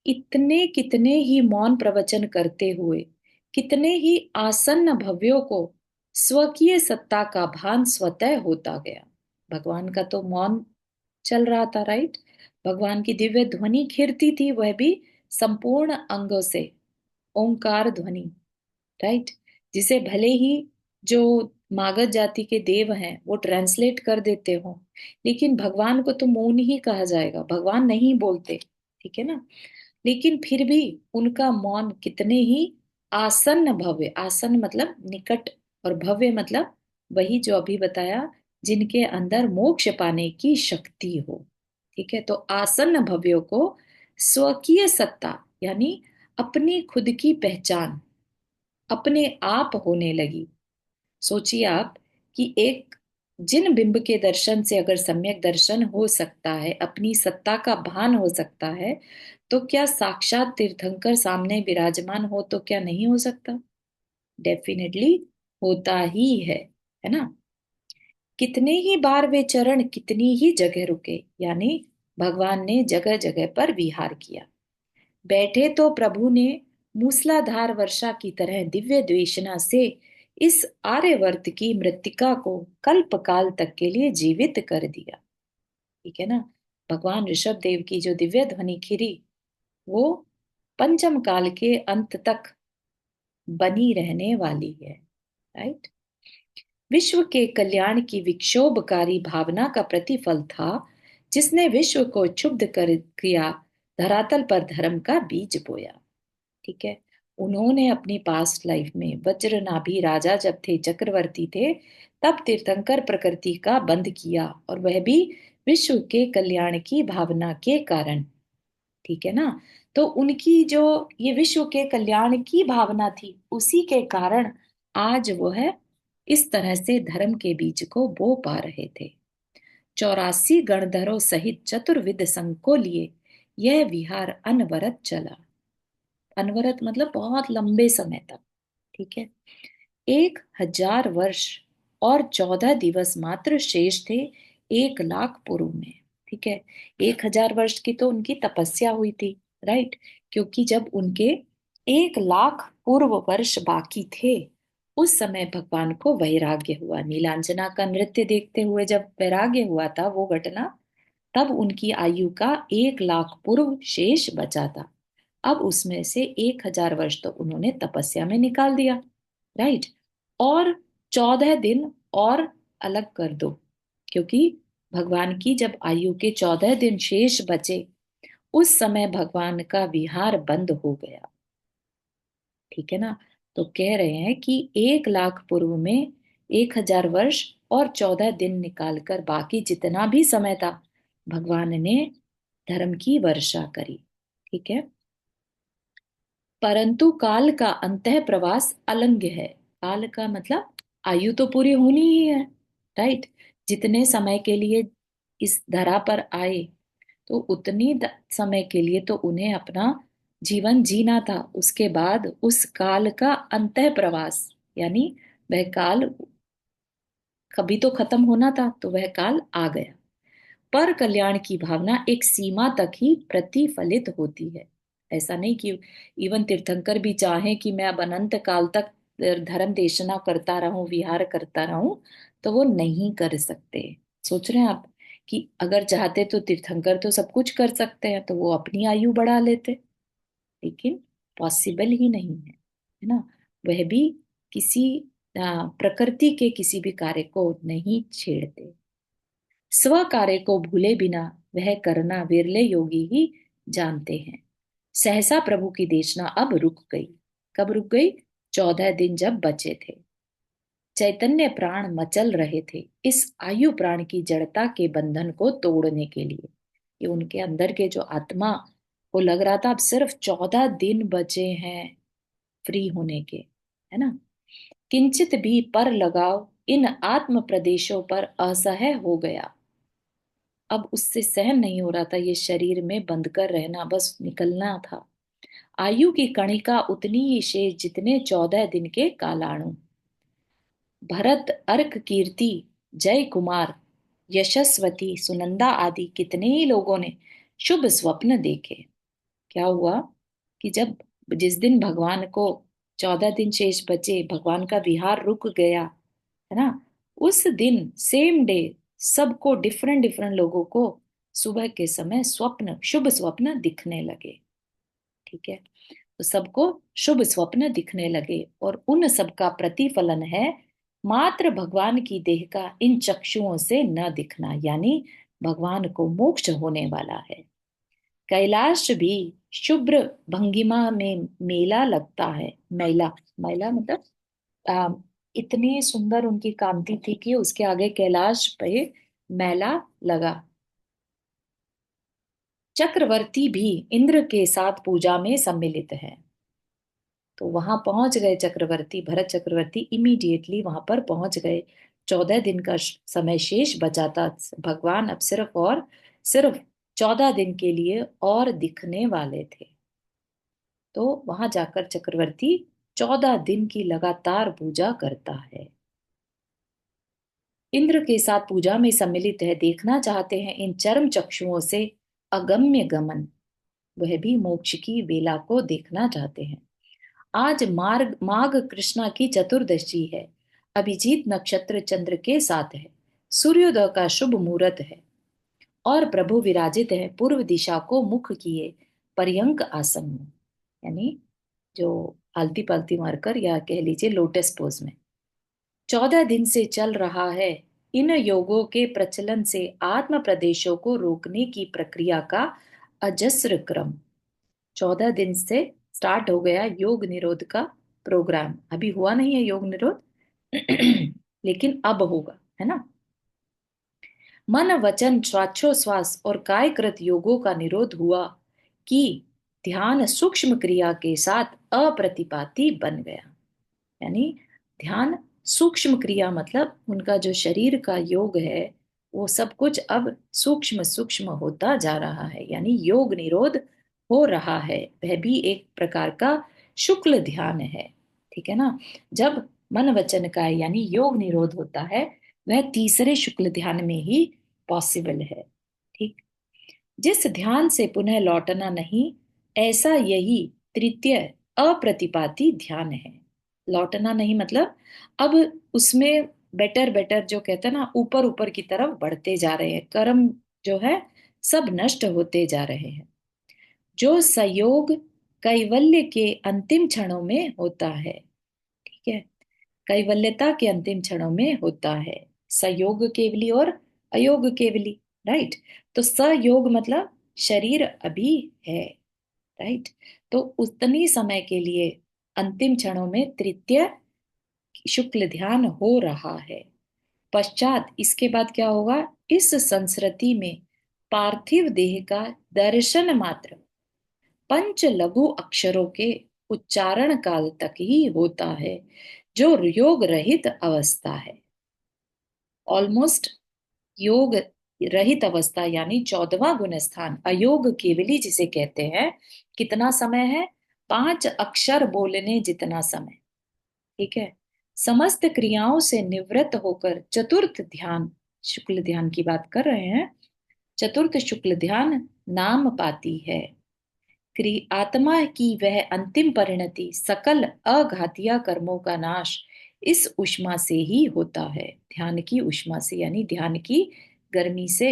इतने कितने ही मौन प्रवचन करते हुए, कितने ही आसन्न भव्यों को स्वकीय सत्ता का भान स्वतः होता गया। भगवान का तो मौन चल रहा था। राइट। भगवान की दिव्य ध्वनि खिरती थी, वह भी संपूर्ण अंगों से, ओंकार ध्वनि। राइट। जिसे भले ही जो मागध जाति के देव हैं वो ट्रांसलेट कर देते हो, लेकिन भगवान को तो मौन ही कहा जाएगा, भगवान नहीं बोलते। ठीक है ना। लेकिन फिर भी उनका मौन कितने ही आसन्न भव्य, आसन्न मतलब निकट, और भव्य मतलब वही जो अभी बताया, जिनके अंदर मोक्ष पाने की शक्ति हो। ठीक है। तो आसन्न भव्यों को स्वकीय सत्ता यानी अपनी खुद की पहचान अपने आप होने लगी। सोचिए आप कि एक जिन बिंब के दर्शन से अगर सम्यक दर्शन हो सकता है, अपनी सत्ता का भान हो सकता है, तो क्या साक्षात तीर्थंकर सामने विराजमान हो तो क्या नहीं हो सकता? डेफिनेटली होता ही है ना। कितने ही बार वे चरण कितनी ही जगह रुके, यानी भगवान ने जगह जगह पर विहार किया। बैठे तो प्रभु ने मूसलाधार वर्षा की तरह दिव्य द्वेषणा से इस आर्यवर्त की मृत्तिका को कल्प काल तक के लिए जीवित कर दिया। ठीक है ना। भगवान ऋषभ देव की जो दिव्य ध्वनि खिरी, वो पंचम काल के अंत तक बनी रहने वाली है। राइट। विश्व के कल्याण की विक्षोभकारी भावना का प्रतिफल था, जिसने विश्व को क्षुब्ध कर किया, धरातल पर धर्म का बीज बोया। ठीक है। उन्होंने अपनी पास्ट लाइफ में वज्रनाभि राजा जब थे, चक्रवर्ती थे, तब तीर्थंकर प्रकृति का बंध किया, और वह भी विश्व के कल्याण की भावना के कारण। ठीक है ना। तो उनकी जो ये विश्व के कल्याण की भावना थी, उसी के कारण आज वो है इस तरह से धर्म के बीज को बो पा रहे थे। 84 गणधरों सहित चतुर्विध संघ को लिए यह विहार अनवरत चला। अनवरत मतलब बहुत लंबे समय तक। ठीक है। 1000 वर्ष और 14 दिवस मात्र शेष थे 1 लाख पूर्व में। ठीक है। 1000 वर्ष की तो उनकी तपस्या हुई थी। राइट। क्योंकि जब उनके 1 लाख पूर्व वर्ष बाकी थे, उस समय भगवान को वैराग्य हुआ। नीलांजना का नृत्य देखते हुए जब वैराग्य हुआ था वो घटना, तब उनकी आयु का 1 लाख पूर्व शेष बचा था। अब उसमें से 1000 वर्ष तो उन्होंने तपस्या में निकाल दिया। राइट। और 14 दिन और अलग कर दो, क्योंकि भगवान की जब आयु के 14 दिन शेष बचे, उस समय भगवान का विहार बंद हो गया। ठीक है ना। तो कह रहे हैं कि 1 लाख पूर्व में 1000 वर्ष और 14 दिन निकालकर बाकी जितना भी समय था, भगवान ने धर्म की वर्षा करी। ठीक है। परंतु काल का अंतः प्रवास अलंघ्य है। काल का मतलब आयु तो पूरी होनी ही है। राइट। जितने समय के लिए इस धरा पर आए, तो उतनी समय के लिए तो उन्हें अपना जीवन जीना था। उसके बाद उस काल का अंतः प्रवास यानी वह काल कभी तो खत्म होना था, तो वह काल आ गया। पर कल्याण की भावना एक सीमा तक ही प्रतिफलित होती है। ऐसा नहीं कि इवन तीर्थंकर भी चाहे कि मैं अब अनंत काल तक धर्म देशना करता रहूं, विहार करता रहूं, तो वो नहीं कर सकते। सोच रहे हैं आप कि अगर चाहते तो तीर्थंकर तो सब कुछ कर सकते हैं, तो वो अपनी आयु बढ़ा लेते, लेकिन पॉसिबल ही नहीं है ना। वह भी किसी प्रकृति के किसी भी कार्य को नहीं छेड़ते। स्व कार्य को भूले बिना वह करना विरले योगी ही जानते हैं। सहसा प्रभु की देशना अब रुक गई। कब रुक गई? 14 दिन जब बचे थे। चैतन्य प्राण मचल रहे थे इस आयु प्राण की जड़ता के बंधन को तोड़ने के लिए। ये उनके अंदर के जो आत्मा को लग रहा था अब सिर्फ 14 दिन बचे हैं फ्री होने के, है ना। किंचित भी पर लगाव इन आत्म प्रदेशों पर असह्य हो गया। अब उससे सहन नहीं हो रहा था ये शरीर में बंद कर रहना, बस निकलना था। आयु की कणिका उतनी ही शेष जितने 14 दिन के कालाणु। भरत, अर्क, कीर्ति, जय कुमार, यशस्वती, सुनंदा आदि कितने ही लोगों ने शुभ स्वप्न देखे। क्या हुआ कि जब जिस दिन भगवान को 14 दिन शेष बचे, भगवान का विहार रुक गया, है ना, उस दिन सेम डे सबको डिफरेंट डिफरेंट लोगों को सुबह के समय स्वप्न, शुभ स्वप्न दिखने लगे। ठीक है, तो सबको शुभ स्वप्न दिखने लगे और उन सबका प्रतिफलन है मात्र भगवान की देह का इन चक्षुओं से न दिखना, यानी भगवान को मोक्ष होने वाला है। कैलाश भी शुभ्र भंगिमा में मेला लगता है। मैला, मैला मतलब आ, इतनी सुंदर उनकी कांति थी कि उसके आगे कैलाश पे मैला लगा। चक्रवर्ती भी इंद्र के साथ पूजा में सम्मिलित है। तो वहां पहुंच गए चक्रवर्ती, भरत चक्रवर्ती इमीडिएटली वहां पर पहुंच गए। 14 दिन का समय शेष बचा था। भगवान अब सिर्फ 14 दिन के लिए और दिखने वाले थे। तो वहां जाकर चक्रवर्ती 14 दिन की लगातार पूजा करता है। इंद्र के साथ पूजा में सम्मिलित है, देखना चाहते हैं इन चरम चक्षुओं से अगम्य गमन। वह भी मोक्ष की वेला को देखना चाहते हैं। आज माघ कृष्णा की चतुर्दशी है। अभिजीत नक्षत्र चंद्र के साथ है। सूर्योदय का शुभ मुहूर्त है और प्रभु विराजित है पूर्व दिशा को मुख किए पर्यंक आसन में, यानी जो आलती पालती मारकर, या कह लीजिए लोटस पोज में। 14 दिन से चल रहा है इन योगों के प्रचलन से आत्म प्रदेशों को रोकने की प्रक्रिया का अजस्र क्रम। 14 दिन से स्टार्ट हो गया योग निरोध का प्रोग्राम। अभी हुआ नहीं है योग निरोध लेकिन अब होगा, है ना। मन, वचन, श्वासोश्वास और कायकृत योगों का निरोध हुआ कि ध्यान सूक्ष्म क्रिया के साथ अप्रतिपाती बन गया। यानी ध्यान सूक्ष्म क्रिया मतलब उनका जो शरीर का योग है वो सब कुछ अब सूक्ष्म सूक्ष्म होता जा रहा है, यानी योग निरोध हो रहा है। वह भी एक प्रकार का शुक्ल ध्यान है। ठीक है ना। जब मन वचन का यानी योग निरोध होता है वह तीसरे शुक्ल ध्यान में ही पॉसिबल है। ठीक, जिस ध्यान से पुनः लौटना नहीं, ऐसा यही तृतीय अप्रतिपाती ध्यान है। लौटना नहीं मतलब अब उसमें बेटर बेटर जो कहते हैं ना, ऊपर ऊपर की तरफ बढ़ते जा रहे हैं। कर्म जो है सब नष्ट होते जा रहे हैं। जो संयोग कैवल्य के अंतिम क्षणों में होता है। ठीक है, कैवल्यता के अंतिम क्षणों में होता है। संयोग केवली और अयोग केवली, राइट। तो सयोग मतलब शरीर अभी है, राइट। तो उतनी समय के लिए अंतिम क्षणों में तृतीय शुक्ल ध्यान हो रहा है। पश्चात इसके बाद क्या होगा? इस संस्कृति में पार्थिव देह का दर्शन मात्र पंच लघु अक्षरों के उच्चारण काल तक ही होता है, जो योग रहित अवस्था है। ऑलमोस्ट योग रहित अवस्था यानी 14वां गुण स्थान अयोग केवली जिसे कहते हैं। कितना समय है? 5 अक्षर बोलने जितना समय। ठीक है, समस्त क्रियाओं से निवृत्त होकर चतुर्थ ध्यान, शुक्ल ध्यान की बात कर रहे हैं, चतुर्थ शुक्ल ध्यान नाम पाती है। आत्मा की वह अंतिम परिणति सकल अघातीय कर्मों का नाश इस ऊष्मा से ही होता है। ध्यान की ऊष्मा से, यानी ध्यान की गर्मी से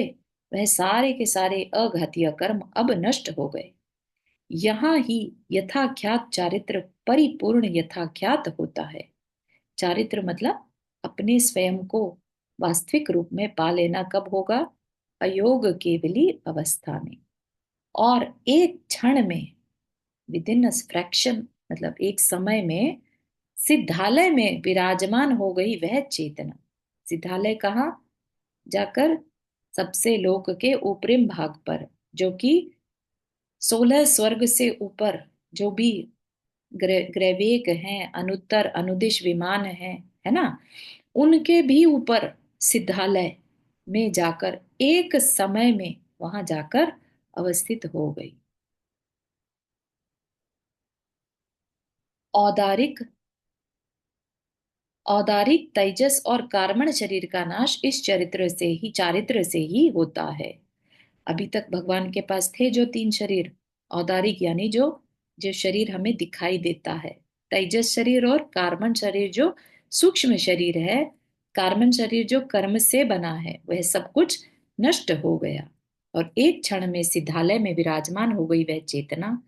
वह सारे के सारे अघातीय कर्म अब नष्ट हो गए। यहाँ ही यथाख्यात चारित्र परिपूर्ण यथाख्यात होता है। चारित्र मतलब अपने स्वयं को वास्तविक रूप में पा लेना कब होगा? अयोग केवली अवस्था में। और एक क्षण में, विद इन फ्रैक्शन, मतलब एक समय में सिद्धालय में विराजमान हो गई वह चेतना। सिद्धालय कहाँ? जाकर सबसे लोक के ऊपरी भाग पर, जो कि 16 स्वर्ग से ऊपर जो भी ग्रैवेक हैं, अनुत्तर अनुदिश विमान हैं, है ना, उनके भी ऊपर सिद्धालय में जाकर एक समय में वहां जाकर अवस्थित हो गई। औदारिक औदारिक तेजस और कार्मण शरीर का नाश इस चारित्र से ही होता है। अभी तक भगवान के पास थे जो 3 शरीर, औदारिक यानी जो जो शरीर हमें दिखाई देता है, तेजस शरीर और कार्बन शरीर जो सूक्ष्म शरीर है, कार्बन शरीर जो कर्म से बना है, वह सब कुछ नष्ट हो गया और एक क्षण में सिद्धालय में विराजमान हो गई वह चेतना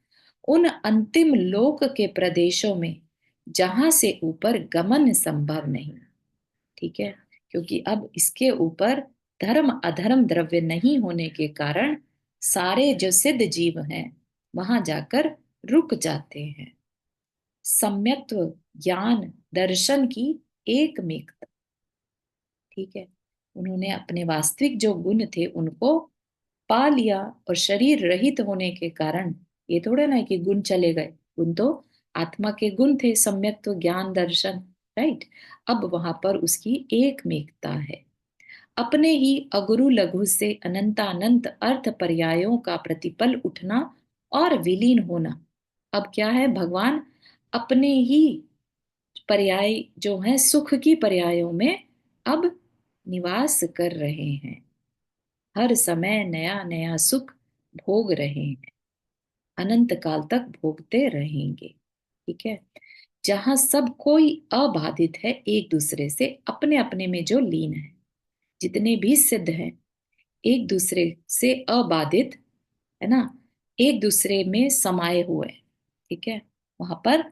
उन अंतिम लोक के प्रदेशों में जहां से ऊपर गमन संभव नहीं। ठीक है, क्योंकि अब इसके ऊपर धर्म अधर्म द्रव्य नहीं होने के कारण सारे जो सिद्ध जीव हैं वहां जाकर रुक जाते हैं। सम्यक्त्व, ज्ञान, दर्शन की एकमेकता। ठीक है, उन्होंने अपने वास्तविक जो गुण थे उनको पा लिया और शरीर रहित होने के कारण ये थोड़े ना कि गुण चले गए, गुण तो आत्मा के गुण थे, सम्यक्त्व, ज्ञान, दर्शन, राइट। अब वहां पर उसकी एकमेकता है। अपने ही अगुरु लघु से अनंतानंत अर्थ पर्यायों का प्रतिपल उठना और विलीन होना। अब क्या है, भगवान अपने ही पर्याय जो है सुख की पर्यायों में अब निवास कर रहे हैं, हर समय नया नया सुख भोग रहे हैं, अनंत काल तक भोगते रहेंगे। ठीक है, जहां सब कोई अबाधित है एक दूसरे से, अपने अपने में जो लीन है, जितने भी सिद्ध हैं एक दूसरे से अबाधित, है ना, एक दूसरे में समाये हुए, ठीक है, वहां पर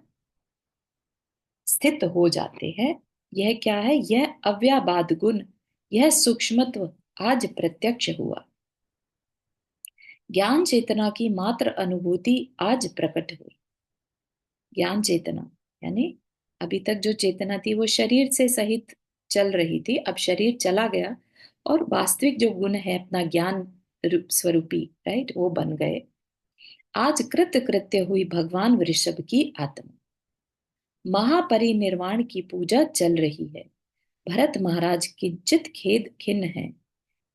स्थित हो जाते हैं। यह क्या है? यह अव्याबाद गुण, यह सूक्ष्मत्व आज प्रत्यक्ष हुआ। ज्ञान चेतना की मात्र अनुभूति आज प्रकट हुई। ज्ञान चेतना यानी अभी तक जो चेतना थी वो शरीर से सहित चल रही थी, अब शरीर चला गया और वास्तविक जो गुण है अपना ज्ञान रूप स्वरूपी, राइट, वो बन गए। आज कृत कृत्य हुई भगवान वृषभ की आत्मा। महापरिनिर्वाण की पूजा चल रही है। भरत महाराज किंचित खेद खिन्न है,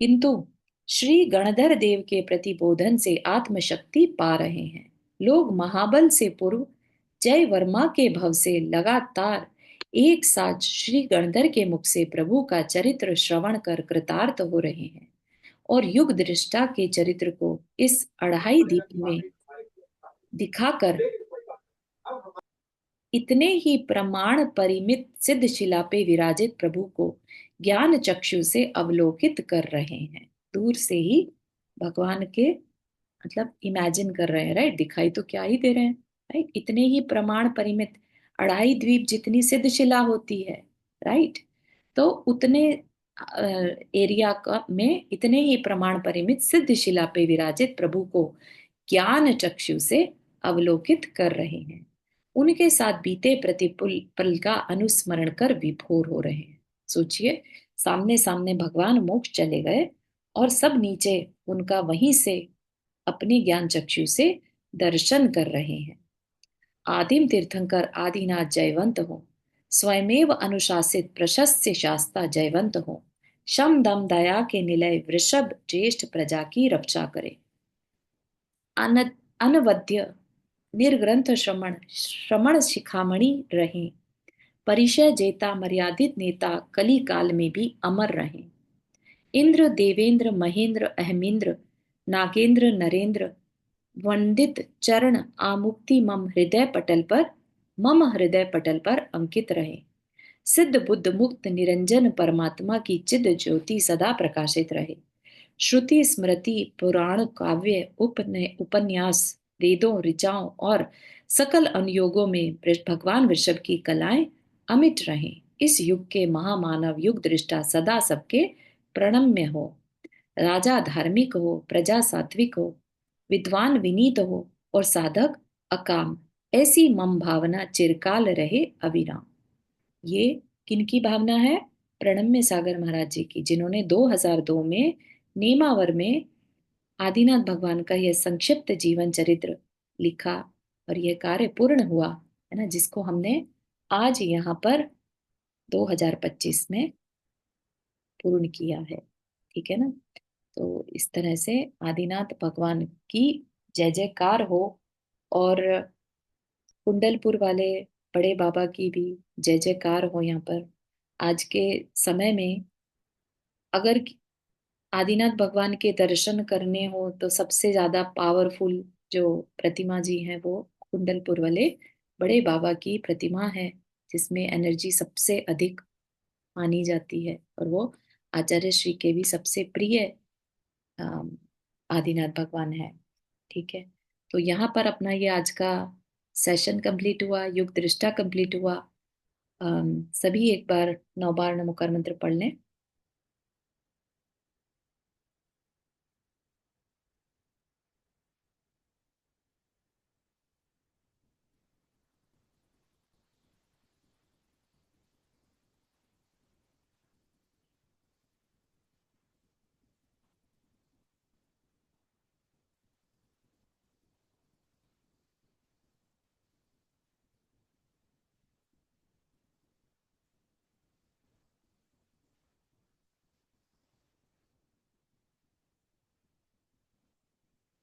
किंतु श्री गणधर देव के प्रतिबोधन से आत्मशक्ति पा रहे हैं। लोग महाबल से पूर्व जय वर्मा के भव से लगातार एक साथ श्री गणधर के मुख से प्रभु का चरित्र श्रवण कर कृतार्थ हो रहे हैं और युग दृष्टा के चरित्र को इस अढ़ाई दीप में दिखाकर इतने ही प्रमाण परिमित सिद्ध शिला पे विराजित प्रभु को ज्ञान चक्षु से अवलोकित कर रहे हैं। दूर से ही भगवान के मतलब इमेजिन कर रहे हैं, राइट, दिखाई तो क्या ही दे रहे हैं, राइट। इतने ही प्रमाण परिमित, अढ़ाई द्वीप जितनी सिद्ध शिला होती है, राइट, तो उतने एरिया का में इतने ही प्रमाण परिमित सिद्ध शिला पे विराजित प्रभु को ज्ञान चक्षु से अवलोकित कर रहे हैं। उनके साथ बीते प्रतिपल पल का अनुस्मरण कर विभोर हो रहे हैं। सोचिए, सामने सामने भगवान मोक्ष चले गए और सब नीचे उनका वहीं से अपनी ज्ञान चक्षु से दर्शन कर रहे हैं। आदिम तीर्थंकर आदिनाथ जयवंत हो, स्वयमेव अनुशासित प्रशस्य शास्ता जयवंत हो, शम दम दया के निलय वृषभ ज्येष्ठ प्रजा की रक्षा करे। अनवद्य निर्ग्रंथ श्रमण श्रमण शिखामणि रहे, परिचय जेता मर्यादित नेता कली काल में भी अमर रहे। इंद्र देवेंद्र महेंद्र अहमेंद्र नागेंद्र नरेंद्र वंदित चरण आमुक्ति मम हृदय पटल पर अंकित रहे। सिद्ध बुद्ध मुक्त निरंजन परमात्मा की चिद ज्योति सदा प्रकाशित रहे। श्रुति स्मृति पुराण काव्य उपन्यास वेदों ऋचाओं और सकल अनुयोगों में भगवान वृषभ की कलाएं अमिट रहें। इस युग के महामानव युग दृष्टा सदा सबके प्रणम्य हो। राजा धार्मिक हो, प्रजा सात्विक हो, विद्वान विनीत हो और साधक अकाम, ऐसी मम भावना चिरकाल रहे अविराम। ये किनकी भावना है? प्रणम्य सागर महाराज जी की, जिन्होंने 2002 में नेमावर में आदिनाथ भगवान का यह संक्षिप्त जीवन चरित्र लिखा और यह कार्य पूर्ण हुआ है ना, जिसको हमने आज यहाँ पर 2025 में पूर्ण किया है। ठीक है ना। तो इस तरह से आदिनाथ भगवान की जय जयकार हो और कुंडलपुर वाले बड़े बाबा की भी जय जयकार हो। यहाँ पर आज के समय में अगर आदिनाथ भगवान के दर्शन करने हो तो सबसे ज्यादा पावरफुल जो प्रतिमा जी हैं वो कुंडलपुर वाले बड़े बाबा की प्रतिमा है, जिसमें एनर्जी सबसे अधिक मानी जाती है और वो आचार्य श्री के भी सबसे प्रिय अम, आदिनाथ भगवान है। ठीक है। तो यहाँ पर अपना ये आज का सेशन कंप्लीट हुआ, युग दृष्टा कंप्लीट हुआ। सभी एक बार 9 बार नमोकार मंत्र पढ़ लें।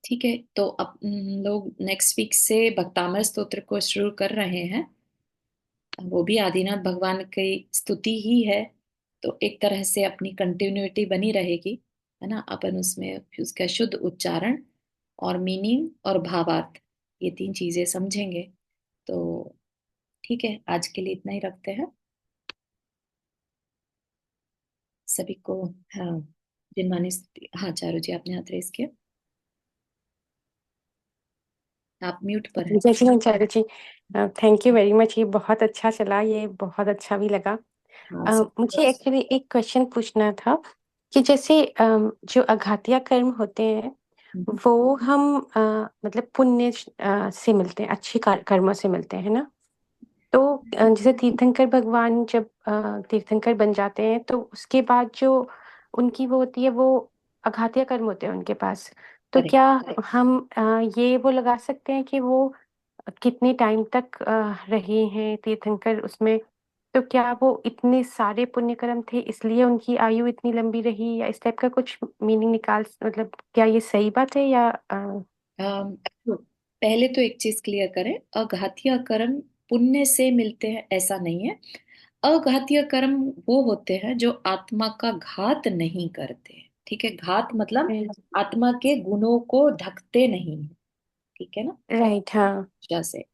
ठीक है। तो अब लोग नेक्स्ट वीक से भक्तामर स्तोत्र को शुरू कर रहे हैं। वो भी आदिनाथ भगवान की स्तुति ही है, तो एक तरह से अपनी कंटिन्यूटी बनी रहेगी, है ना। अपन उसमें उसका शुद्ध उच्चारण और मीनिंग और भावार्थ, ये 3 चीजें समझेंगे। तो ठीक है, आज के लिए इतना ही रखते हैं। सभी को हाँ, जिनवानी स्तुति। हाँ चारू जी, आपने हाथ रेस किया, आप म्यूट पर हैं। जय श्री आचार्य जी, थैंक यू वेरी मच। ये बहुत अच्छा चला, ये बहुत अच्छा भी लगा। हाँ सब। मुझे एक्चुअली एक क्वेश्चन पूछना था कि जैसे जो अघातिया कर्म होते हैं वो हम मतलब पुण्य से मिलते हैं, अच्छे कर्मों से मिलते हैं ना। तो जैसे तीर्थंकर भगवान जब तीर्थंकर बन जाते हैं तो उसके बाद जो उनकी वो होती है वो अघातिया कर्म होते हैं उनके पास। तो करेक्ट। क्या हम ये वो लगा सकते हैं कि वो कितने टाइम तक रहे हैं तीर्थंकर उसमें? तो क्या वो इतने सारे पुण्य कर्म थे इसलिए उनकी आयु इतनी लंबी रही, या इस टाइप का कुछ मीनिंग मतलब क्या ये सही बात है या तो पहले तो एक चीज क्लियर करें, अघातिया कर्म पुण्य से मिलते हैं ऐसा नहीं है। अघातिया कर्म वो होते हैं जो आत्मा का घात नहीं करते। ठीक है, घात मतलब आत्मा के गुणों को ढकते नहीं है। ठीक है ना, राइट? हाँ, जैसे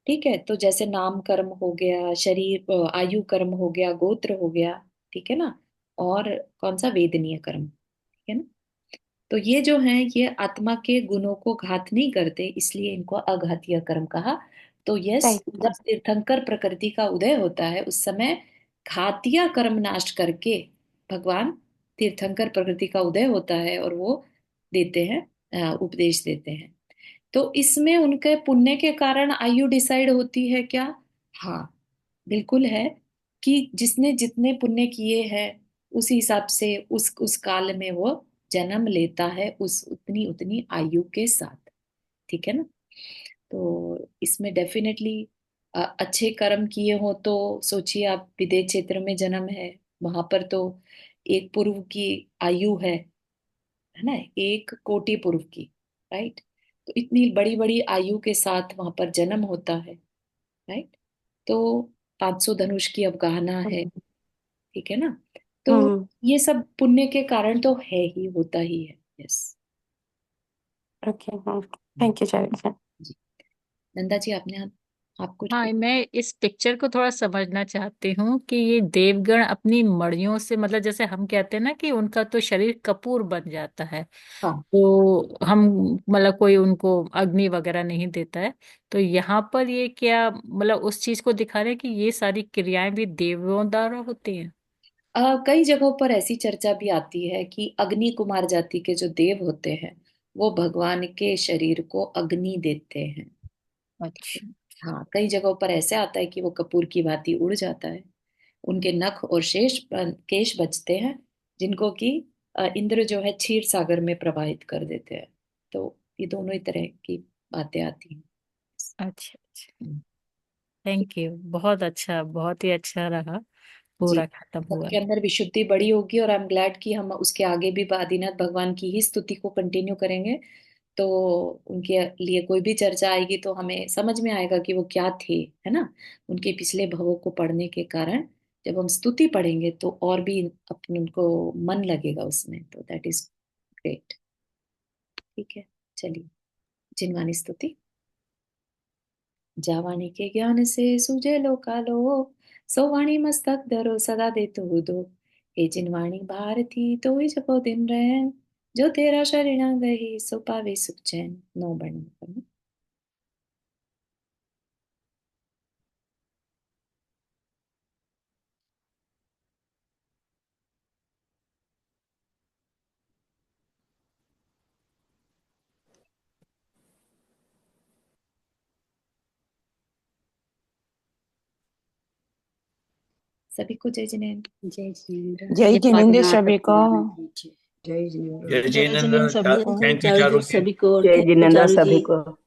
ठीक है, तो जैसे नाम कर्म हो गया, शरीर आयु कर्म हो गया, गोत्र हो गया। ठीक है ना। और कौन सा वेदनीय कर्म। ठीक है ना। तो ये जो हैं ये आत्मा के गुणों को घात नहीं करते, इसलिए इनको अघातीय कर्म कहा। तो यस, राइट। जब तीर्थंकर प्रकृति का उदय होता है उस समय घातीय कर्म नाश करके भगवान तीर्थंकर प्रकृति का उदय होता है और वो देते हैं, उपदेश देते हैं। तो इसमें उनके पुण्य के कारण आयु डिसाइड होती है क्या? हाँ, बिल्कुल है, कि जिसने जितने पुण्य किए हैं उस हिसाब से उस काल में वो जन्म लेता है, उस उतनी उतनी आयु के साथ। ठीक है ना। तो इसमें डेफिनेटली अच्छे कर्म किए हो तो सोचिए, आप विदेश क्षेत्र में जन्म है, वहां पर तो एक पूर्व की आयु है ना, 1 कोटि पूर्व की। राइट। तो इतनी बड़ी बड़ी आयु के साथ वहां पर जन्म होता है। राइट। तो 500 धनुष की अवगाहना है। ठीक है ना। तो हम्म। ये सब पुण्य के कारण तो है ही, होता ही है। यस। ओके। थैंक यू आचार्य जी। जी। नंदा जी, आपने आप कुछ हाँ, मैं इस पिक्चर को थोड़ा समझना चाहती हूँ कि ये देवगण अपनी मड़ियों से, मतलब जैसे हम कहते हैं ना कि उनका तो शरीर कपूर बन जाता है, हाँ तो हम, मतलब कोई उनको अग्नि वगैरह नहीं देता है, तो यहाँ पर ये क्या, मतलब उस चीज को दिखा रहे हैं कि ये सारी क्रियाएं भी देवों द्वारा होती हैं। कई जगहों पर ऐसी चर्चा भी आती है कि अग्नि कुमार जाति के जो देव होते हैं वो भगवान के शरीर को अग्नि देते हैं। अच्छा। हाँ, कई जगहों पर ऐसे आता है कि वो कपूर की भांति उड़ जाता है। उनके नख और केश बचते हैं, जिनको कि इंद्र जो है क्षीर सागर में प्रवाहित कर देते हैं। तो ये दोनों ही तरह की बातें आती हैं। अच्छा अच्छा। हम्म, थैंक यू, बहुत अच्छा, बहुत ही अच्छा रहा, जी। पूरा खत्म हुआ। सबके अंदर विशुद्धि बड़ी होगी और आई एम ग्लैड कि हम उसके आगे भी आदिनाथ भगवान की ही स्तुति को कंटिन्यू करेंगे। तो उनके लिए कोई भी चर्चा आएगी तो हमें समझ में आएगा कि वो क्या थे, है ना। उनके पिछले भवों को पढ़ने के कारण जब हम स्तुति पढ़ेंगे तो और भी अपन उनको मन लगेगा उसमें, तो दैट इज ग्रेट। ठीक है, चलिए। जिनवानी स्तुति। जावानी के ज्ञान से सूझे लो कालो, सो वाणी मस्तक धरो सदा दे तो दो। हे जिनवाणी भारती तो ही जपो दिन रैन, जो तेरा शरण गही सो पावे सुख चैन। नो बन। सभी को जय जिनेन्द्र। जय जिनेन्द्र। जय जिनेन्द्र जगन्नाथ सभी को। भगवान की जय। जय जिनेन्द्र। जय जय जिनेन्द्र जिनेन्द्र। सभी को, थैंक यू चारू जी चारू जी। सभी को, जय थैंक यू जिनेन्द्र चारू सभी जी। को।